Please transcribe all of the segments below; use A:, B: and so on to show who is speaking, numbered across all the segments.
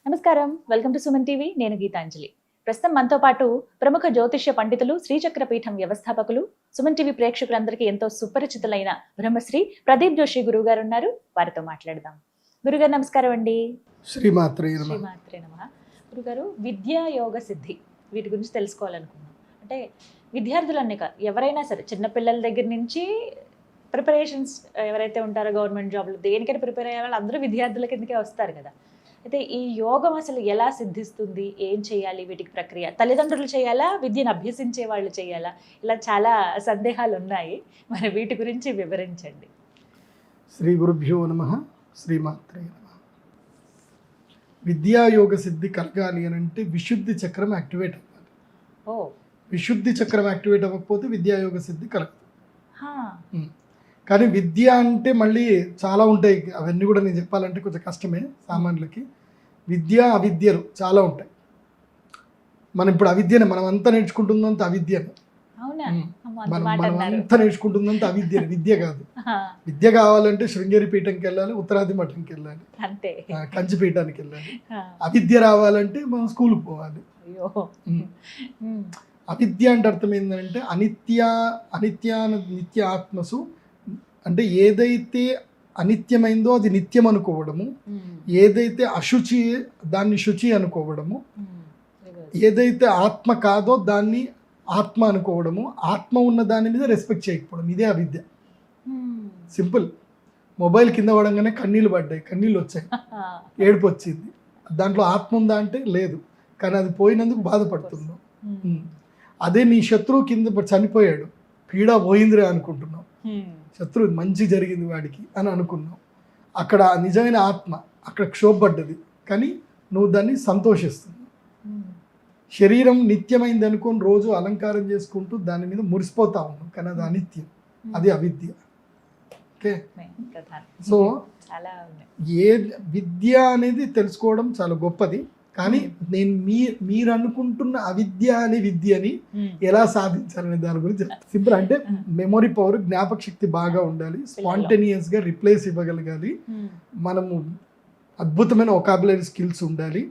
A: నమస్కారం, welcome to Suman TV. నేను గీతాంజలి. ప్రస్తుతం మనతో పాటు ప్రముఖ జ్యోతిష్య పండితులు, శ్రీచక్ర పీఠం వ్యవస్థాపకులు, సుమన్ టీవీ ప్రేక్షకులందరికీ ఎంతో సుపరిచితులైన బ్రహ్మశ్రీ ప్రదీప్ జోషి గురువు గారు ఉన్నారు. వారితో మాట్లాడదాం. గురుగారు నమస్కారం అండి.
B: శ్రీమాత్రే
A: నమః. గురుగారు, విద్యా యోగ సిద్ధి వీటి గురించి తెలుసుకోవాలనుకున్నాం. అంటే విద్యార్థులన్నీ ఎవరైనా సరే, చిన్నపిల్లల దగ్గర నుంచి ప్రిపరేషన్స్ ఎవరైతే ఉంటారో గవర్నమెంట్ జాబ్లు దేనికైనా ప్రిపేర్ అయ్యే వాళ్ళు అందరూ విద్యార్థుల కిందకే వస్తారు కదా. అయితే ఈ యోగం అసలు ఎలా సిద్ధిస్తుంది, ఏం చేయాలి, వీటికి ప్రక్రియ తల్లిదండ్రులు చేయాలా, విద్యను అభ్యసించే వాళ్ళు చేయాలా, ఇలా చాలా సందేహాలు ఉన్నాయి. మరి వీటి గురించి వివరించండి.
B: శ్రీ గురుభ్యో నమః. శ్రీమాత్రే నమః. విద్యాయోగ సిద్ధి కలగాలి అని అంటే విశుద్ధి చక్రం యాక్టివేట్ అవ్వాలి. విశుద్ధి చక్రం యాక్టివేట్ అవ్వకపోతే విద్యాయోగ సిద్ధి కలగదు. కానీ విద్య అంటే మళ్ళీ చాలా ఉంటాయి, అవన్నీ కూడా నేను చెప్పాలంటే కొంచెం కష్టమే సామాన్యులకి. విద్య అవిద్యలు చాలా ఉంటాయి. మనం ఇప్పుడు అవిద్యనే మనం అంతా నేర్చుకుంటుందంత అవిద్యను, మనం అంతా నేర్చుకుంటుందంత అవిద్యను, విద్య కాదు. విద్య కావాలంటే శృంగేరి పీఠంకి వెళ్ళాలి, ఉత్తరాది మఠంకి వెళ్ళాలి, కంచి పీఠానికి వెళ్ళాలి. అవిద్య రావాలంటే మనం స్కూల్కి పోవాలి. అవిద్య అంటే అర్థం ఏంటంటే నిత్య ఆత్మసు, అంటే ఏదైతే అనిత్యమైందో అది నిత్యం అనుకోవడము, ఏదైతే అశుచి దాన్ని శుచి అనుకోవడము, ఏదైతే ఆత్మ కాదో దాన్ని ఆత్మ అనుకోవడము, ఆత్మ ఉన్న దాని మీద రెస్పెక్ట్ చేయకపోవడం, ఇదే అవిద్య. సింపుల్. మొబైల్ కింద పడంగానే కన్నీళ్ళు పడ్డాయి, కన్నీళ్ళు వచ్చాయి, ఏడుపు వచ్చింది. దాంట్లో ఆత్మ ఉందా అంటే లేదు, కానీ అది పోయినందుకు బాధపడుతున్నావు. అదే నీ శత్రువు కింద చనిపోయాడు, పీడ పోయిందిరే అనుకుంటున్నావు, శత్రువు మంచి జరిగింది వాడికి అని అనుకున్నావు. అక్కడ నిజమైన ఆత్మ అక్కడ క్షోభపడ్డది, కానీ నువ్వు దాన్ని సంతోషిస్తున్నావు. శరీరం నిత్యమైంది అనుకొని రోజు అలంకారం చేసుకుంటూ దాని మీద మురిసిపోతా ఉన్నావు, కానీ అది అనిత్యం, అది అవిద్య. ఓకే, సో ఏ విద్య అనేది తెలుసుకోవడం చాలా గొప్పది. కానీ నేను మీరు అనుకుంటున్న అవిద్య అనే విద్యని ఎలా సాధించాలనే దాని గురించి సింపుల్. అంటే మెమొరీ పవర్, జ్ఞాపక శక్తి బాగా ఉండాలి, స్పాంటేనియస్ గా రిప్లేస్ ఇవ్వగలగాలి, మనము అద్భుతమైన వొకాబులరీ స్కిల్స్ ఉండాలి,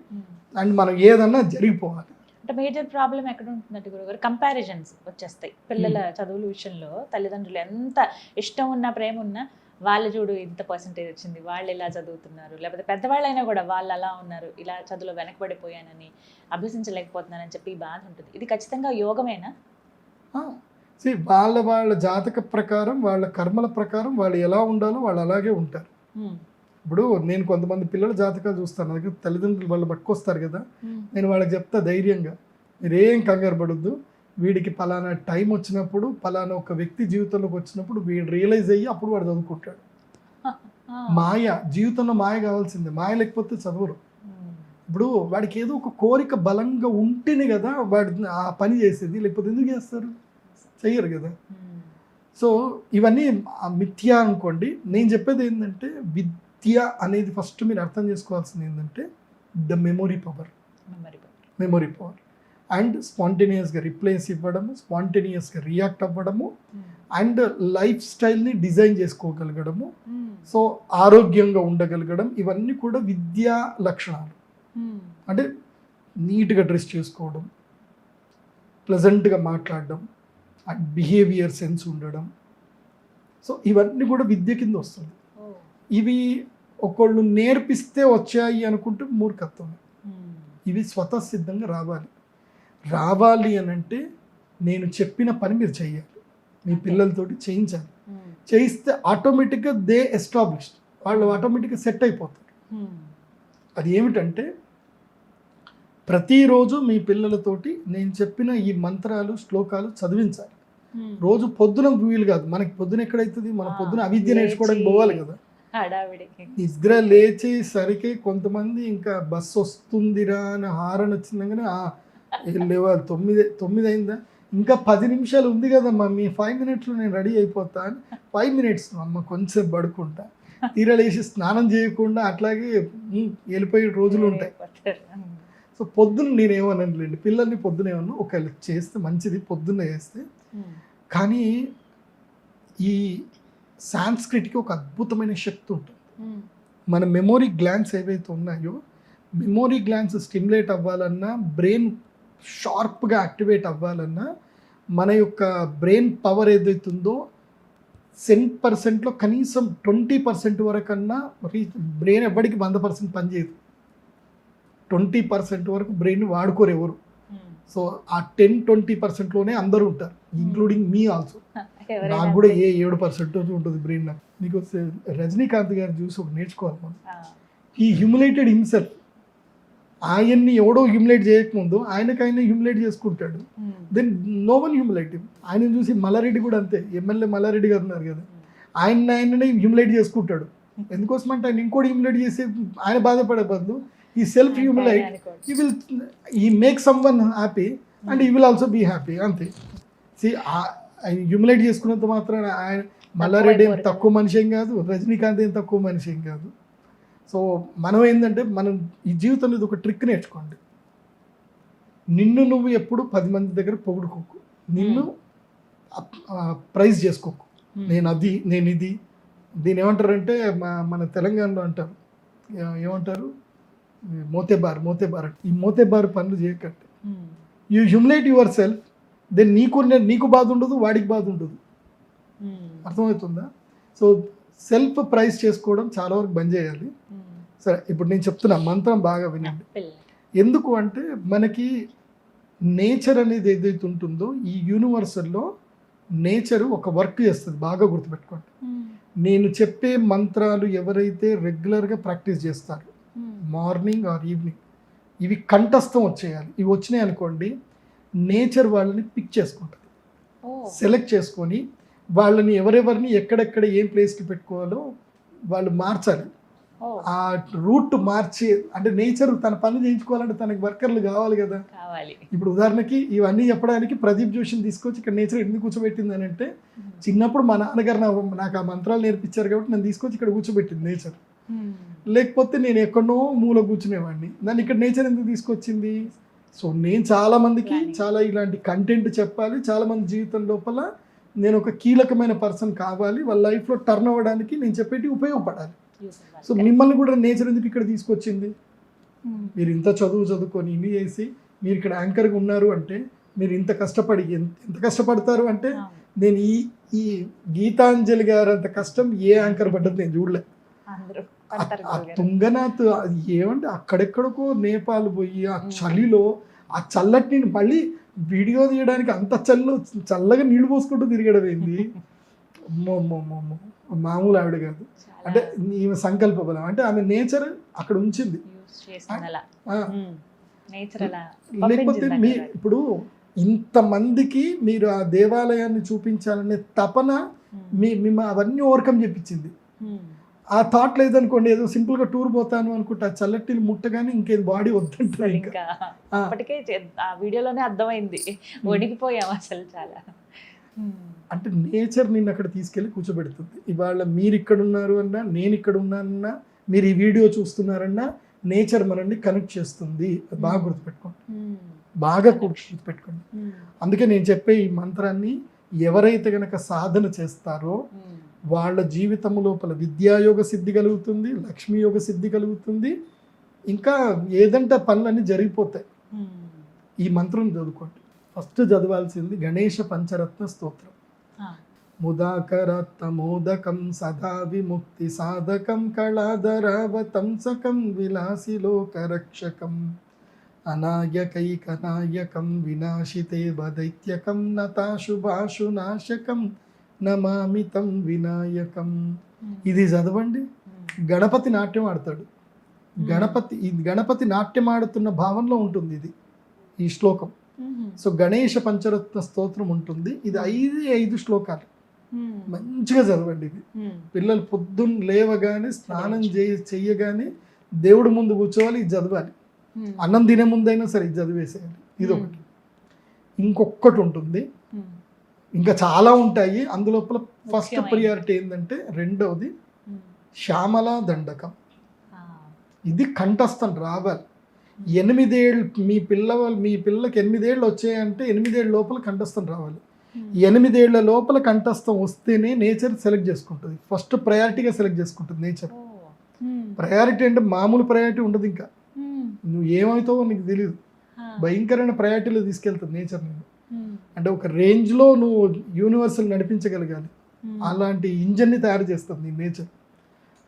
B: అండ్ మనం ఏదన్నా జరిగిపోవాలి.
A: అంటే మేజర్ ప్రాబ్లం ఎక్కడ ఉంటుందంటే గురుగారు, కంపారిజన్స్ వచ్చేస్తాయి పిల్లల చదువుల విషయంలో. తల్లిదండ్రులు ఎంత ఇష్టం ఉన్నా, ప్రేమ ఉన్నా, వాళ్ళు చూడు ఇంత పర్సెంటేజ్ వచ్చింది, వాళ్ళు ఇలా చదువుతున్నారు, లేకపోతే పెద్దవాళ్ళైనా కూడా వాళ్ళు అలా ఉన్నారు, ఇలా చదువులో వెనకబడిపోయానని, అభ్యసించలేకపోతున్నానని చెప్పి బాధ ఉంటుంది. ఇది ఖచ్చితంగా యోగమేనా?
B: వాళ్ళ జాతక ప్రకారం, వాళ్ళ కర్మల ప్రకారం వాళ్ళు ఎలా ఉండాలో వాళ్ళు అలాగే ఉంటారు. ఇప్పుడు నేను కొంతమంది పిల్లల జాతకాలు చూస్తాను, దగ్గర తల్లిదండ్రులు వాళ్ళు పట్టుకొస్తారు కదా, నేను వాళ్ళకి చెప్తా ధైర్యంగా, మీరేం కంగారు పడొద్దు, వీడికి పలానా టైం వచ్చినప్పుడు, పలానా ఒక వ్యక్తి జీవితంలోకి వచ్చినప్పుడు వీడు రియలైజ్ అయ్యి అప్పుడు వాడు చదువుకుంటాడు. మాయ జీవితంలో మాయ కావాల్సిందే, మాయ లేకపోతే చదువురు. ఇప్పుడు వాడికి ఏదో ఒక కోరిక బలంగా ఉంటేనే కదా వాడు ఆ పని చేసేది, లేకపోతే ఎందుకు చేస్తారు? చెయ్యరు కదా. సో ఇవన్నీ మిథ్య అనుకోండి. నేను చెప్పేది ఏంటంటే విద్య అనేది ఫస్ట్ మీరు అర్థం చేసుకోవాల్సింది ఏంటంటే ద మెమొరీ పవర్ అండ్ స్పాంటేనియస్గా రిప్లేస్ ఇవ్వడము, స్పాంటేనియస్గా రియాక్ట్ అవ్వడము, అండ్ లైఫ్ స్టైల్ని డిజైన్ చేసుకోగలగడము, సో ఆరోగ్యంగా ఉండగలగడం, ఇవన్నీ కూడా విద్యా లక్షణాలు. అంటే నీట్గా డ్రెస్ చేసుకోవడం, ప్లెజెంట్గా మాట్లాడడం, అండ్ బిహేవియర్ సెన్స్ ఉండడం, సో ఇవన్నీ కూడా విద్య కింద వస్తుంది. ఇవి ఒకళ్ళు నేర్పిస్తే వచ్చాయి అనుకుంటే మూర్ఖత్వం. ఇవి స్వతసిద్ధంగా రావాలి అని అంటే నేను చెప్పిన పని మీరు చెయ్యాలి, మీ పిల్లలతోటి చేయించాలి. చేయిస్తే ఆటోమేటిక్గా దే ఎస్టాబ్లిష్డ్, వాళ్ళు ఆటోమేటిక్గా సెట్ అయిపోతారు. అది ఏమిటంటే ప్రతిరోజు మీ పిల్లలతోటి నేను చెప్పిన ఈ మంత్రాలు, శ్లోకాలు చదివించాలి. రోజు పొద్దున వీలు కాదు, మనకి పొద్దున ఎక్కడైతుంది, మన పొద్దున అవిద్య నేర్చుకోవడానికి పోవాలి కదా. నిద్ర లేచేసరికి కొంతమంది ఇంకా బస్సు వస్తుందిరా అని హారన్ వచ్చిందగానే లేవాలి, 9 అయిందా, ఇంకా 10 నిమిషాలు ఉంది కదమ్మా, మీ 5 minutesలో నేను రెడీ అయిపోతా అని 5 minutes అమ్మ కొంచెం పడుకుంటా, తీరలేసి స్నానం చేయకుండా అట్లాగే వెళ్ళిపోయే రోజులు ఉంటాయి. సో పొద్దున్న నేనేమనండి, పిల్లల్ని పొద్దున ఏమన్నా ఒకవేళ చేస్తే మంచిది, పొద్దున్న చేస్తే. కానీ ఈ సాంస్క్రిట్కి ఒక అద్భుతమైన శక్తి ఉంటుంది. మన మెమొరీ గ్లాండ్స్ ఏవైతే ఉన్నాయో మెమోరీ గ్లాండ్స్ స్టిమ్యులేట్ అవ్వాలన్నా, బ్రెయిన్ షార్ప్గా యాక్టివేట్ అవ్వాలన్నా, మన యొక్క బ్రెయిన్ పవర్ ఏదైతుందో 10%లో కనీసం 20% వరకన్నా బ్రెయిన్ ఎవరికి 100% పనిచేయదు. 20% వరకు బ్రెయిన్ వాడుకోరు ఎవరు. సో ఆ 10-20%లోనే అందరూ ఉంటారు, ఇంక్లూడింగ్ మీ ఆల్సో. నాకు కూడా 7% ఉంటుంది బ్రెయిన్. నాకు మీకు రజనీకాంత్ గారు చూసి ఒక నేర్చుకోవాలి మనం. ఈ హ్యూమిలేటెడ్ హిమ్సెల్ఫ్. ఆయన్ని ఎవడో హ్యూమిలేట్ చేయకముందు ఆయనకైనా హ్యూమిలేట్ చేసుకుంటాడు. Then no one humiliate him. ఆయన చూసి మల్లారెడ్డి కూడా అంతే, ఎమ్మెల్యే మల్లారెడ్డి గారు ఉన్నారు కదా, ఆయననే హ్యూమిలేట్ చేసుకుంటాడు. ఎందుకోసం అంటే ఆయన ఇంకోటి హ్యూమిలేట్ చేసి ఆయన బాధపడే బదులు ఈ సెల్ఫ్ హ్యూమిలేట్, ఈ make some one happy and ఈ విల్ ఆల్సో బీ హ్యాపీ, అంతే. హ్యూమిలేట్ చేసుకున్నంత మాత్రం ఆయన మల్లారెడ్డి ఏం తక్కువ మనిషి ఏం కాదు, రజనీకాంత్ ఏం తక్కువ మనిషి ఏం కాదు. సో మనం ఏంటంటే మనం ఈ జీవితంలో ఇది ఒక ట్రిక్ నేర్చుకోండి. నిన్ను నువ్వు ఎప్పుడు 10 మంది దగ్గర పొగుడుకోకు, నిన్ను ప్రైజ్ చేసుకోకు. నేను అది, నేను ఇది. దీని ఏమంటారంటే మన తెలంగాణలో అంటారు, ఏమంటారు, మోతేబార్ ఈ మోతేబార్ పనులు చేయకండి. You humiliate yourself, then నీకు బాధ ఉండదు, వాడికి బాధ ఉండదు. అర్థమవుతుందా? సో సెల్ఫ్ ప్రైజ్ చేసుకోవడం చాలా వరకు బంద్ చేయాలి. సరే, ఇప్పుడు నేను చెప్తున్నా మంత్రం బాగా వినండి. ఎందుకు అంటే మనకి నేచర్ అనేది ఏదైతే ఉంటుందో ఈ యూనివర్సల్లో నేచర్ ఒక వర్క్ చేస్తుంది, బాగా గుర్తుపెట్టుకోండి. నేను చెప్పే మంత్రాలు ఎవరైతే రెగ్యులర్గా ప్రాక్టీస్ చేస్తారో మార్నింగ్ ఆర్ ఈవినింగ్, ఇవి కంఠస్థం వచ్చేయాలి. ఇవి వచ్చినాయి అనుకోండి, నేచర్ వాళ్ళని పిక్ చేసుకుంటుంది, సెలెక్ట్ చేసుకొని వాళ్ళని ఎవరెవరిని ఎక్కడెక్కడ ఏం ప్లేస్కి పెట్టుకోవాలో వాళ్ళు మార్చాలి. ఆ రూట్ మార్చి, అంటే నేచర్ తన పనులు చేయించుకోవాలంటే తనకి వర్కర్లు కావాలి కదా. ఇప్పుడు ఉదాహరణకి ఇవన్నీ చెప్పడానికి ప్రదీప్ జోషిని తీసుకొచ్చి ఇక్కడ నేచర్ ఎందుకు కూర్చోబెట్టింది అని అంటే, చిన్నప్పుడు మా నాన్నగారు నాకు ఆ మంత్రాలు నేర్పించారు కాబట్టి నన్ను తీసుకొచ్చి ఇక్కడ కూర్చోబెట్టింది నేచర్. లేకపోతే నేను ఎక్కడో మూల కూర్చునేవాడిని, నన్ను ఇక్కడ నేచర్ ఎందుకు తీసుకొచ్చింది. సో నేను చాలా మందికి చాలా ఇలాంటి కంటెంట్ చెప్పాలి, చాలా మంది జీవితం లోపల నేను ఒక కీలకమైన పర్సన్ కావాలి, వాళ్ళ లైఫ్లో టర్న్ అవ్వడానికి నేను చెప్పేటి ఉపయోగపడాలి. సో మిమ్మల్ని కూడా నేచర్ ఎందుకు ఇక్కడ తీసుకొచ్చింది. మీరు ఇంత చదువుకొని ఇన్ని చేసి మీరు ఇక్కడ యాంకర్గా ఉన్నారు అంటే, మీరు ఇంత కష్టపడి ఎంత కష్టపడతారు అంటే, నేను ఈ గీతాంజలి గారు అంత కష్టం ఏ యాంకర్ పడ్డది నేను చూడలే. ఆ తుంగనాథ్ అది ఏమంటే అక్కడెక్కడికో నేపాల్ పోయి ఆ చలిలో ఆ చల్లటి మళ్ళీ వీడియో తీయడానికి అంత చల్లగా నీళ్లు పోసుకుంటూ తిరగడం ఏంది. మామూలు ఆవిడ కాదు. అంటే ఈమె సంకల్ప బలం, అంటే ఆమె నేచర్ అక్కడ ఉంచింది. లేకపోతే మీ ఇప్పుడు ఇంతమందికి మీరు ఆ దేవాలయాన్ని చూపించాలనే తపన అవన్నీ ఓవర్కమ్ చెప్పించింది. ఆ థాట్ లేదనుకోండి, ఏదో సింపుల్ గా టూర్ పోతాను అనుకుంటా, చల్లటిని ముట్టగానే ఇంకేది బాడీ వద్దంటారు.
A: ఇంకా అప్పటికే ఆ వీడియోలోనే అర్థమైంది, వణికిపోయాం అసలు చాలా.
B: అంటే నేచర్ నిన్ను అక్కడ తీసుకెళ్ళి కూర్చోబెడుతుంది. ఇవాళ మీరు ఇక్కడ ఉన్నారు అన్నా, నేను ఇక్కడ ఉన్నానన్నా, మీరు ఈ వీడియో చూస్తున్నారన్నా, నేచర్ మనల్ని కనెక్ట్ చేస్తుంది. బాగా గుర్తుపెట్టుకోండి, బాగా గుర్తుపెట్టుకోండి. అందుకే నేను చెప్పే ఈ మంత్రాన్ని ఎవరైతే గనక సాధన చేస్తారో వాళ్ళ జీవితం లోపల విద్యాయోగ సిద్ధి కలుగుతుంది, లక్ష్మీ యోగ సిద్ధి కలుగుతుంది, ఇంకా ఏదంటే పనులన్నీ జరిగిపోతాయి. ఈ మంత్రం చదువుకోండి. ఫస్ట్ చదవాల్సింది గణేష పంచరత్న స్తోత్రం. ముదాకరత్మోదకం సదా విముక్తి సాధకం కళాధరావతంసకం విలాసిలోకరక్షకం అనాయకైకనాయకం వినాశితే దైత్యకం నతాశుభాశునాశకం నమామితం వినాయకం. ఇది చదవండి. గణపతి నాట్యం ఆడతాడు. గణపతి నాట్యం ఆడుతున్న భావంలో ఉంటుంది ఇది ఈ శ్లోకం. సో గణేష పంచరత్న స్తోత్రం ఉంటుంది. ఇది 5 శ్లోకాలు. మంచిగా చదవండి. ఇది పిల్లలు పొద్దున్న లేవగానే స్నానం చెయ్యగానే దేవుడి ముందు కూర్చోవాలి, ఇది చదవాలి. అన్నం తినే ముందైనా సరే ఇది చదివేసేయాలి. ఇది ఒకటి. ఇంకొకటి ఉంటుంది, ఇంకా చాలా ఉంటాయి. అందులోపల ఫస్ట్ ప్రియారిటీ ఏంటంటే, రెండవది శ్యామల దండకం. ఇది కంఠస్థం రావాలి. 8 ఏళ్ళు మీ పిల్లకి 8 ఏళ్ళు వచ్చాయంటే 8 ఏళ్ళ లోపల కంఠస్థం రావాలి. 8 ఏళ్ల లోపల కంఠస్థం వస్తేనే నేచర్ సెలెక్ట్ చేసుకుంటుంది. ఫస్ట్ ప్రయారిటీగా సెలెక్ట్ చేసుకుంటుంది నేచర్. ప్రయారిటీ అంటే మామూలు ప్రయారిటీ ఉండదు. ఇంకా నువ్వు ఏమవుతావో నీకు తెలియదు. భయంకరమైన ప్రయారిటీలో తీసుకెళ్తుంది నేచర్ నేను. అంటే ఒక రేంజ్లో నువ్వు యూనివర్సల్ నడిపించగలగాలి. అలాంటి ఇంజన్ని తయారు చేస్తుంది నేచర్.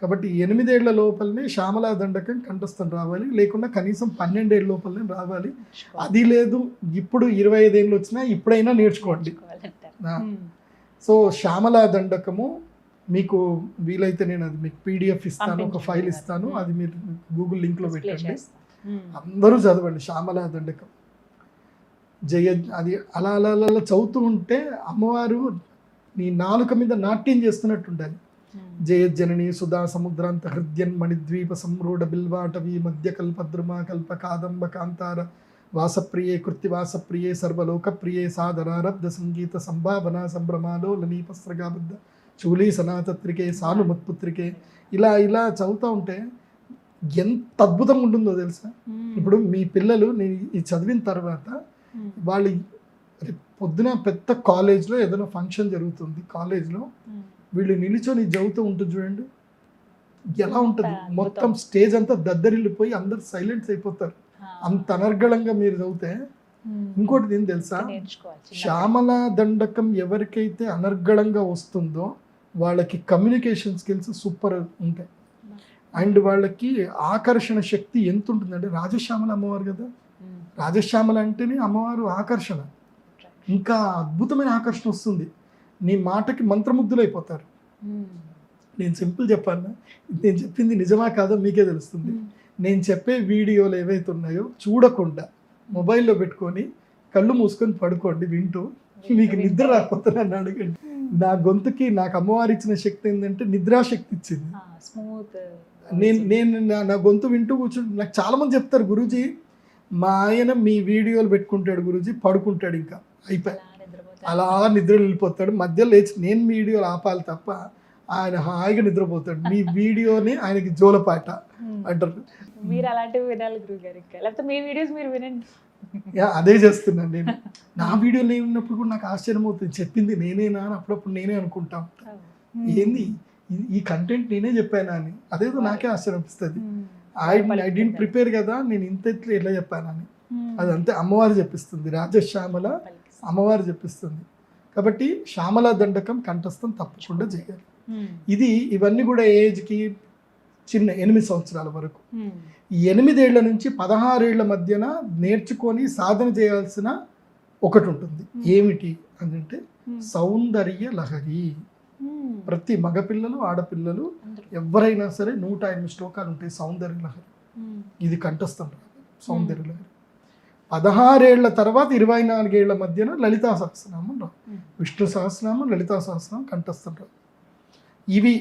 B: కాబట్టి 8 ఏళ్ల లోపలనే శ్యామలా దండకం కంఠస్థం రావాలి, లేకుండా కనీసం 12 ఏళ్ళ లోపలనే రావాలి. అది లేదు ఇప్పుడు 25 ఏళ్ళు వచ్చినా ఇప్పుడైనా నేర్చుకోండి. సో శ్యామలా దండకము మీకు వీలైతే నేను అది మీకు PDF ఇస్తాను, ఒక ఫైల్ ఇస్తాను, అది మీరు గూగుల్ లింక్లో పెట్టండి. అందరూ చదవండి శ్యామలా దండకం. అది అలా అలా అలా చదువుతూ ఉంటే అమ్మవారు నీ నాలుక మీద నాట్యం చేస్తున్నట్టు ఉండాలి. జయజ్జనని సుధా సముద్రాంత హృద్యన్ మణిద్వీప సంరూఢ బిల్వాటవీ మధ్య కల్పద్రుమా కల్ప కాదంబ కాంతార వాసప్రియే కృత్తివాసప్రియే సర్వలోకప్రియే సాధనారబ్ధ సంగీత సంభావన సంభ్రమాలో లనీపస్రగాబద్ధ చూలీ సనాతత్రికే సానుమత్పుత్రికే. ఇలా ఇలా చదువుతూ ఉంటే ఎంత అద్భుతంగా ఉంటుందో తెలుసా. ఇప్పుడు మీ పిల్లలు నేను ఇది చదివిన తర్వాత వాళ్ళు పొద్దున పెద్ద కాలేజ్లో ఏదైనా ఫంక్షన్ జరుగుతుంది, కాలేజ్లో వీళ్ళు నిలిచొని చదువుతూ ఉంటుంది చూడండి, ఎలా ఉంటుంది. మొత్తం స్టేజ్ అంతా దద్దరిల్లిపోయి అందరు సైలెంట్స్ అయిపోతారు. అంత అనర్గళంగా మీరు చదివితే. ఇంకోటి ఏం తెలుసా, శ్యామలా దండకం ఎవరికైతే అనర్గళంగా వస్తుందో వాళ్ళకి కమ్యూనికేషన్ స్కిల్స్ సూపర్ ఉంటాయి. అండ్ వాళ్ళకి ఆకర్షణ శక్తి ఎంత ఉంటుందంటే, రాజశ్యామల అమ్మవారు కదా, రాజశ్యామల అంటేనే అమ్మవారు ఆకర్షణ, ఇంకా అద్భుతమైన ఆకర్షణ వస్తుంది. నీ మాటకి మంత్రముగ్ధులైపోతారు. నేను సింపుల్ చెప్పాను, నేను చెప్పింది నిజమా కాదో మీకే తెలుస్తుంది. నేను చెప్పే వీడియోలు ఏవైతే ఉన్నాయో చూడకుండా మొబైల్లో పెట్టుకొని కళ్ళు మూసుకొని పడుకోండి వింటూ. మీకు నిద్ర రాకపోతే నన్ను అడగండి. నా గొంతుకి నాకు అమ్మవారు ఇచ్చిన శక్తి ఏంటంటే నిద్రాశక్తి ఇచ్చింది. నేను నా గొంతు వింటూ కూర్చుంటే నాకు చాలామంది చెప్తారు, గురూజీ మా ఆయన మీ వీడియోలు పెట్టుకుంటాడు గురూజీ, పడుకుంటాడు ఇంకా అయిపోయి అలా నిద్రలు వెళ్ళిపోతాడు, మధ్యలో లేచి నేను వీడియోలు ఆపాలి తప్ప ఆయన హాయిగా నిద్రపోతాడు, మీ వీడియోని ఆయనకి జోలపాట అంటారు.
A: మీరు అలాంటివి వినాలి గురుగారు, లేకపోతే మీ వీడియోస్ మీరు వినండి.
B: అదే చేస్తున్నాను నేను. నా వీడియోలు నేను ఉన్నప్పుడు కూడా నాకు ఆశ్చర్యం అవుతుంది, చెప్పింది నేనేనా అని అప్పుడప్పుడు నేనే అనుకుంటా. ఏంది ఈ కంటెంట్ నేనే చెప్పానా అని, అదేదో నాకే ఆశ్చర్యం అనిపిస్తుంది. ఐ డింట్ ప్రిపేర్ కదా, నేను ఇంత ఎట్లా చెప్పానని. అదంతే అమ్మవారు చెప్పిస్తుంది, రాజశ్యామల అమ్మవారు చెప్పిస్తుంది. కాబట్టి శ్యామలా దండకం కంఠస్థం తప్పకుండా చేయాలి. ఇవన్నీ కూడా ఏజ్కి చిన్న 8 సంవత్సరాల వరకు. 8 ఏళ్ల నుంచి 16 ఏళ్ల మధ్యన నేర్చుకొని సాధన చేయాల్సిన ఒకటి ఉంటుంది. ఏమిటి అంటే సౌందర్య లహరి. ప్రతి మగపిల్లలు ఆడపిల్లలు ఎవరైనా సరే 108 శ్లోకాలు ఉంటాయి సౌందర్య లహరి. ఇది కంఠస్థం రాదు సౌందర్య లహరి. 16 ఏళ్ల తర్వాత 24 ఏళ్ల మధ్యన లలితా సహస్రనామం రాదు. విష్ణు సహస్రనామం, లలితా సహస్రనామం కంఠస్థం రాదు. ఇవి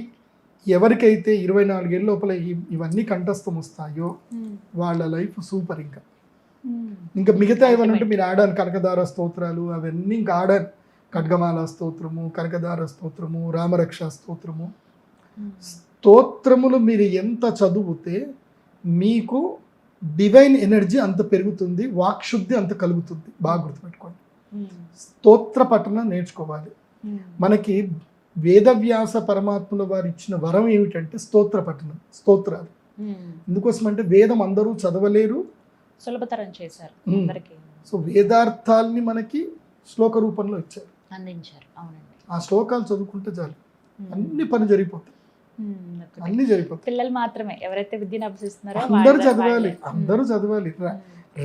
B: ఎవరికైతే 24 ఏళ్ళ లోపల ఇవన్నీ కంఠస్థం వస్తాయో వాళ్ళ లైఫ్ సూపర్. ఇంకా మిగతా ఏమన్నా ఉంటే మీరు ఆడాను కనకదార స్తోత్రాలు అవన్నీ ఇంకా ఆడాను. ఖడ్గమాల స్తోత్రము, కనకదార స్తోత్రము, రామరక్ష స్తోత్రము. స్తోత్రములు మీరు ఎంత చదివితే మీకు డివైన్ ఎనర్జీ అంత పెరుగుతుంది, వాక్శుద్ధి అంత కలుగుతుంది. బాగా గుర్తుపెట్టుకోండి. స్తోత్ర పఠనం నేర్చుకోవాలి. మనకి వేదవ్యాస పరమాత్ముల వారు ఇచ్చిన వరం ఏమిటంటే స్తోత్ర పఠనం, స్తోత్రాలు. ఎందుకోసం అంటే వేదం అందరూ చదవలేరు,
A: సులభతరం చేశారు.
B: సో వేదార్థాలని మనకి శ్లోక రూపంలో ఇచ్చారు,
A: అందించారు. అవునండి,
B: ఆ శ్లోకాలు చదువుకుంటే చాలు, అన్ని పని జరిగిపోతాయి, అన్ని జరిగిపోతాయి.
A: పిల్లలు మాత్రమే ఎవరైతే విద్యను అభ్యసిస్తున్నారో
B: అందరూ చదవాలి, అందరూ చదవాలి.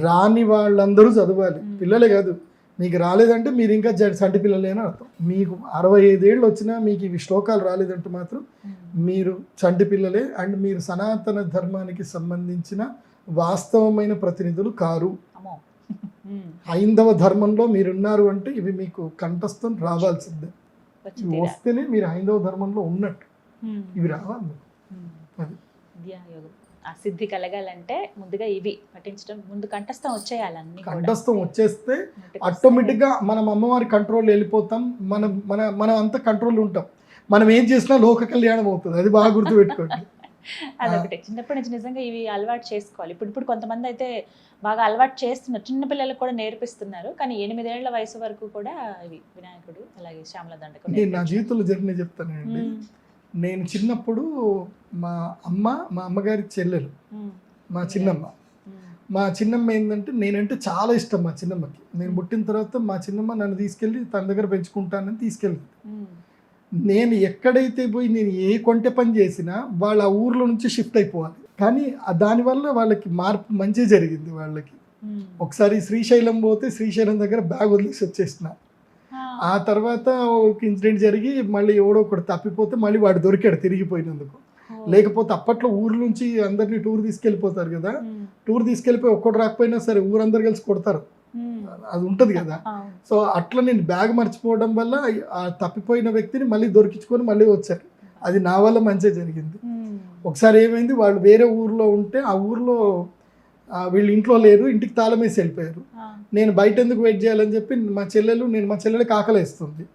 B: రాని వాళ్ళందరూ చదవాలి, పిల్లలే కాదు. మీకు రాలేదంటే మీరు ఇంకా సంటి పిల్లలేని అర్థం. మీకు 65 ఏళ్ళు వచ్చినా మీకు ఇవి శ్లోకాలు రాలేదంటే మాత్రం మీరు చంటి పిల్లలే. అండ్ మీరు సనాతన ధర్మానికి సంబంధించిన వాస్తవమైన ప్రతినిధులు కారు. హైందవ ధర్మంలో మీరున్నారు అంటే ఇవి మీకు కంఠస్థం రావాల్సిందే. ఇవి వస్తేనే మీరు హైందవ ధర్మంలో ఉన్నట్టు. ఇవి రావాలి. అది
A: ఆ సిద్ధి కలగాలంటే ముందుగా ఇవి పఠించడం, ముందు కంఠస్థం వచ్చేయాలన్నీ.
B: కంఠస్థం వచ్చేస్తే ఆటోమేటిక్గా మనం అమ్మవారి కంట్రోల్ వెళ్ళిపోతాం. మనం అంతా కంట్రోల్ ఉంటాం. మనం ఏం చేసినా లోక కళ్యాణం అవుతుంది. అది బాగా గుర్తుపెట్టుకోండి.
A: అదొకటి చిన్నప్పటి నుంచి నిజంగా ఇవి అలవాటు చేసుకోవాలి. ఇప్పుడు కొంతమంది అయితే బాగా అలవాటు చేస్తున్నారు, చిన్న పిల్లలకు కూడా నేర్పిస్తున్నారు. కానీ 8 ఏళ్ల వయసు వరకు కూడా ఇవి వినాయకుడు అలాగే శ్యామల దండకం.
B: నేను నా జీవితంలో జరిగిన చెప్తానండి. నేను చిన్నప్పుడు మా అమ్మగారి చెల్లెలు, మా చిన్నమ్మ, మా చిన్నమ్మ ఏంటంటే నేనంటే చాలా ఇష్టం మా చిన్నమ్మకి. నేను పుట్టిన తర్వాత మా చిన్నమ్మ నన్ను తీసుకెళ్ళి తన దగ్గర పెంచుకుంటానని తీసుకెళ్ళింది. నేను ఎక్కడైతే పోయి నేను ఏ కొంటె పని చేసినా వాళ్ళు ఆ ఊర్లో నుంచి షిఫ్ట్ అయిపోవాలి. కానీ దానివల్ల వాళ్ళకి మార్పు మంచి జరిగింది వాళ్ళకి. ఒకసారి శ్రీశైలం పోతే శ్రీశైలం దగ్గర బ్యాగ్ వదిలేసి వచ్చేసిన. ఆ తర్వాత ఒక ఇన్సిడెంట్ జరిగి మళ్ళీ ఎవడో ఒకడు తప్పిపోతే మళ్ళీ వాడు దొరికాడు తిరిగిపోయినందుకు. లేకపోతే అప్పట్లో ఊరు నుంచి అందరినీ టూర్ తీసుకెళ్ళిపోతారు కదా, టూర్ తీసుకెళ్ళిపోయి ఒక్కడు రాకపోయినా సరే ఊరందరు కలిసి కొడతారు, అది ఉంటుంది కదా. సో అట్లా నేను బ్యాగ్ మర్చిపోవడం వల్ల ఆ తప్పిపోయిన వ్యక్తిని మళ్ళీ దొరికించుకొని మళ్ళీ వచ్చారు. అది నా వల్ల మంచిగా జరిగింది. ఒకసారి ఏమైంది, వాళ్ళు వేరే ఊర్లో ఉంటే ఆ ఊర్లో వీళ్ళు ఇంట్లో లేరు, ఇంటికి తాళం వేసి వెళ్ళిపోయారు. నేను బయట ఎందుకు వెయిట్ చేయాలని చెప్పి మా చెల్లెలకి ఆకలేస్తుంది,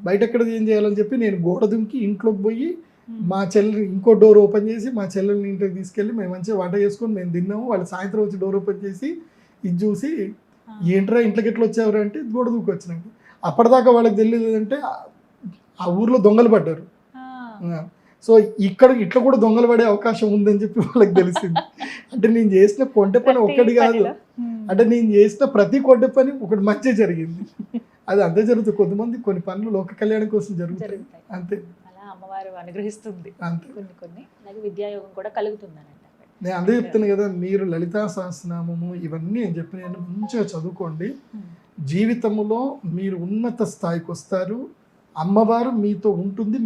B: బయట ఎక్కడ ఏం చేయాలని చెప్పి నేను గోడ దుంకి ఇంట్లోకి పోయి మా చెల్లెలు ఇంకో డోర్ ఓపెన్ చేసి మా చెల్లెల్ని ఇంటికి తీసుకెళ్ళి మేము మంచిగా వంట చేసుకొని మేము తిన్నాము. వాళ్ళు సాయంత్రం వచ్చి డోర్ ఓపెన్ చేసి ఇది చూసి ఏంట్రా ఇంట్లోకి ఎట్లా వచ్చేవారు అంటే గోడ దూకి వచ్చినాక. అప్పటిదాకా వాళ్ళకి తెలియలేదంటే ఆ ఊర్లో దొంగలు పడ్డారు. సో ఇట్లా కూడా దొంగలు పడే అవకాశం ఉందని చెప్పి వాళ్ళకి తెలిసింది. అంటే నేను చేసిన కొంటె పని ఒక్కటి కాదు, అంటే నేను చేసిన ప్రతి కొంటె పని ఒకటి మంచి జరిగింది. అది అంతే జరుగుతుంది. కొంతమంది కొన్ని పనులు లోక కళ్యాణం కోసం జరుగుతాయి అంతే.
A: అమ్మవారు అనుగ్రహిస్తుంది
B: అంతే.
A: కొన్ని అలాగే విద్యాయోగం కూడా కలుగుతుంది.
B: నేను అదే చెప్తాను కదా, మీరు లలితా సహస్రనామము ఇవన్నీ నేను చెప్పిన మంచిగా చదువుకోండి. జీవితంలో మీరు ఉన్నత స్థాయికి వస్తారు. అమ్మవారు మీతో ఉంటుంది,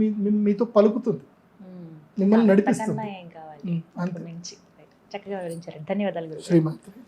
B: మీతో పలుకుతుంది, మిమ్మల్ని నడిపిస్తుంది.
A: చక్కగా వివరించారు. ధన్యవాదాలు.
B: శ్రీమాత.